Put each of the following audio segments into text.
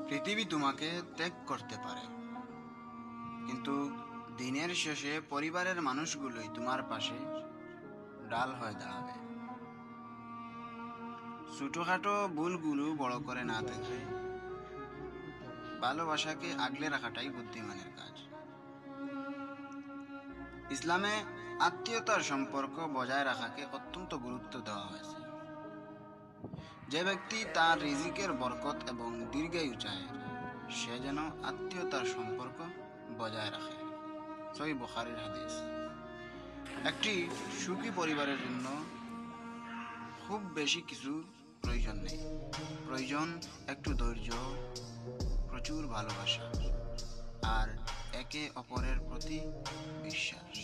পৃথিবী তোমাকে ত্যাগ করতে পারে, কিন্তু দিনের শেষে পরিবারের মানুষগুলোই তোমার পাশে ডাল হয়ে দাঁড়াবে। ছোটখাটো ভুলগুলো বড় করে না দেখে ভালোবাসাকে আগলে রাখাটাই বুদ্ধিমানের কাজ। ইসলামে আত্মীয়তার সম্পর্ক বজায় রাখাকে অত্যন্ত গুরুত্ব দেওয়া হয়েছে। যে ব্যক্তি তার রিজিকের বরকত এবং দীর্ঘায়ু চায়, সে যেন আত্মীয়তার সম্পর্ক বজায় রাখে। সহিহ বুখারীর হাদিস। একটি সুখী পরিবারের জন্য খুব বেশি কিছু প্রয়োজন নেই। প্রয়োজন একটু ধৈর্য, প্রচুর ভালোবাসা আর একে অপরের প্রতি বিশ্বাস।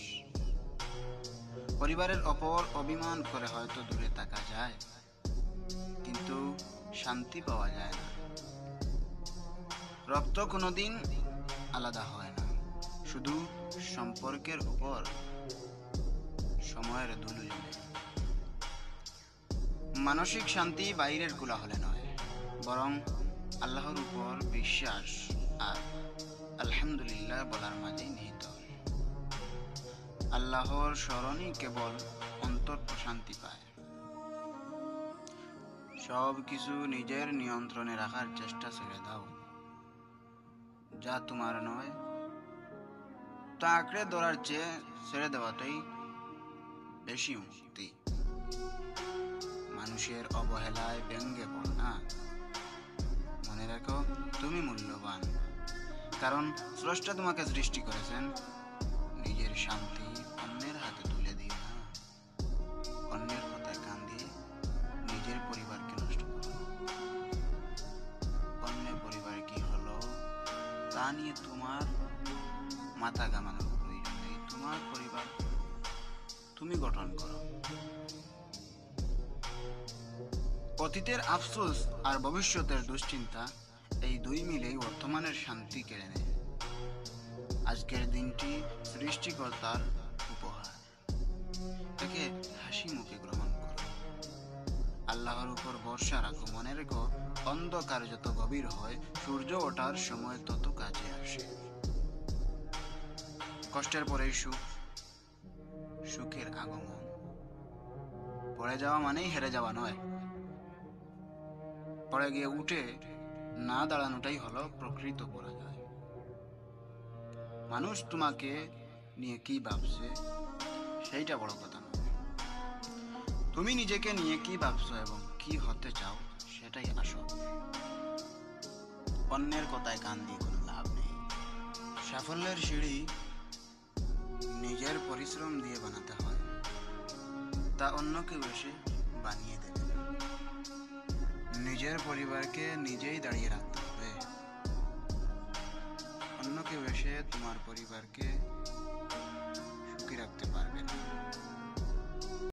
পরিবারের অপর অভিমান করে হয়তো দূরে থাকা যায়, কিন্তু শান্তি পাওয়া যায় না। রক্ত কোনোদিন আলাদা হয় না, শুধু সম্পর্কের উপর সময়ের ধুলো জমে। মানসিক শান্তি বাইরের কোলাহলে নয়, বরং আল্লাহর উপর বিশ্বাস আর আলহামদুলিল্লাহ বলার মাঝেই নিহিত। আল্লাহর স্মরণই কেবল অন্তর প্রশান্তি পায়। সব কিছু নিজের নিয়ন্ত্রণে রাখার চেষ্টা ছেড়ে দাও। যা তোমার নয় তা আঁকড়ে ধরার চেয়ে ছেড়ে দেওয়াটাই বেশি মুক্তি। মানুষের অবহেলায় ব্যঙ্গে পড়ো না। মনে রাখো, তুমি মূল্যবান, কারণ স্রষ্টা তোমাকে সৃষ্টি করেছেন। নিজের শান্তি অন্যের হাতে তুলে দিও না। অন্যের কথায় কান দিয়ে নিজের পরিবারকে নষ্ট করো। অন্যের পরিবার কি হলো তা নিয়ে তোমার মাথা ঘামানোর প্রয়োজন নেই। তোমার পরিবার তুমি গঠন করো। অতীতের আফসোস আর ভবিষ্যতের দুশ্চিন্তা, এই দুই মিলেই বর্তমানের শান্তি কেড়ে নেয়। আজকের দিনটি সৃষ্টিকর্তার উপহার, তাকে হাসি মুখে গ্রহণ করো। আল্লাহর উপর ভরসা রাখো। মনে রেখো, অন্ধকার যত গভীর হয়, সূর্য ওঠার সময় তত কাছে আসে। কষ্টের পরেই সুখ, সুখের আগমন। পড়ে যাওয়া মানেই হেরে যাওয়া নয়, পড়ে গিয়ে উঠে না দাঁড়ানোটাই হলো প্রকৃত পরাজয়। মানুষ তোমাকে নিয়ে কি ভাবছে সেইটা বড় কথা নয়, তুমি নিজেকে নিয়ে কি ভাবছো এবং কি হতে চাও সেটাই আসল। অন্যের কথায় কান দিয়ে কোনো লাভ নেই। সাফল্যের সিঁড়ি নিজের পরিশ্রম দিয়ে বানাতে হয়, তা অন্য কেউ এসে বানিয়ে দেবে না। নিজের পরিবারকে নিজেই দাঁড়িয়ে রাখতে হবে। অন্য কেউ এসে তোমার পরিবারকে সুখী রাখতে পারবে না।